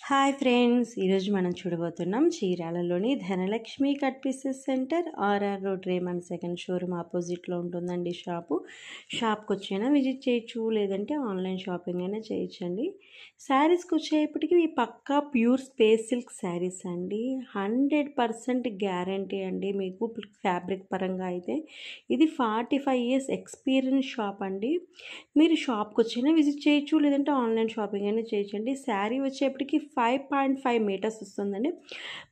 Hi friends, ఈరోజు మనం చూడబోతున్నాం చీరాలలోని Dhanalakshmi cut pieces centre RR road Raymond second showroom ఆపోజిట్లో ఉంటుందండి. షాప్కి వచ్చైనా విజిట్ చేయొచ్చు, లేదంటే ఆన్లైన్ షాపింగ్ అయినా చేయొచ్చండి. శారీస్కి వచ్చేప్పటికి ఈ పక్కా ప్యూర్ స్పేస్ సిల్క్ శారీస్ అండి. 100% గ్యారంటీ అండి మీకు ఫ్యాబ్రిక్ పరంగా అయితే. ఇది 45 years ఎక్స్పీరియన్స్ షాప్ అండి. మీరు షాప్కి వచ్చైనా విజిట్ చేయొచ్చు, లేదంటే ఆన్లైన్ షాపింగ్ అయినా చేయొచ్చండి. శారీ వచ్చేప్పటికి 5.5 మీటర్స్ వస్తుందండి.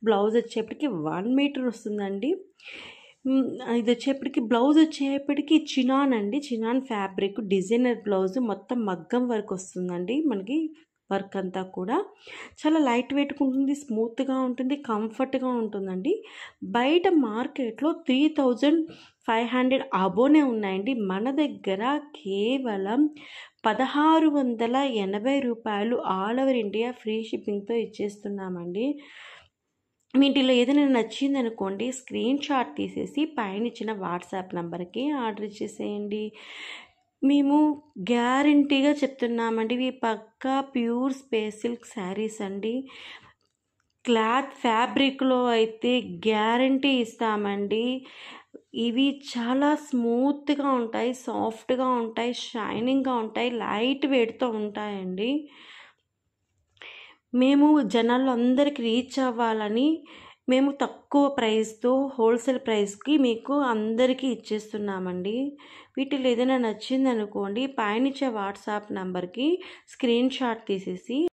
బ్లౌజ్ వచ్చేప్పటికి 1 మీటర్ వస్తుందండి. ఇది వచ్చేప్పటికి బ్లౌజ్ వచ్చేప్పటికి చినాన్ అండి, చినాన్ ఫ్యాబ్రిక్ డిజైనర్ బ్లౌజ్ మొత్తం మగ్గం వర్క్ వస్తుందండి. మనకి వర్క్ అంతా కూడా చాలా లైట్ వెయిట్గా ఉంటుంది, స్మూత్గా ఉంటుంది, కంఫర్ట్గా ఉంటుందండి. బయట మార్కెట్లో 3500 అబోనే ఉన్నాయండి. మన దగ్గర కేవలం 1680 రూపాయలు ఆల్ ఓవర్ ఇండియా ఫ్రీ షిప్పింగ్తో ఇచ్చేస్తున్నామండి. వీటిలో ఏదైనా నచ్చింది అనుకోండి, స్క్రీన్ షాట్ తీసేసి పైన ఇచ్చిన వాట్సాప్ నెంబర్కి ఆర్డర్ ఇచ్చేసేయండి. మేము గ్యారంటీగా చెప్తున్నామండి, ఇవి పక్కా ప్యూర్ స్పేస్ సిల్క్ శారీస్ అండి. క్లాత్ ఫ్యాబ్రిక్లో అయితే గ్యారంటీ ఇస్తామండి. ఇవి చాలా స్మూత్గా ఉంటాయి, సాఫ్ట్గా ఉంటాయి, షైనింగ్గా ఉంటాయి, లైట్ వెయిట్తో ఉంటాయండి. మేము జనాల్లో అందరికి రీచ్ అవ్వాలని మేము తక్కువ ప్రైస్తో హోల్సేల్ ప్రైస్కి మీకు అందరికీ ఇచ్చేస్తున్నామండి. వీటిలో ఏదైనా నచ్చిందనుకోండి, పైన ఇచ్చే వాట్సాప్ నెంబర్కి స్క్రీన్ షాట్ తీసేసి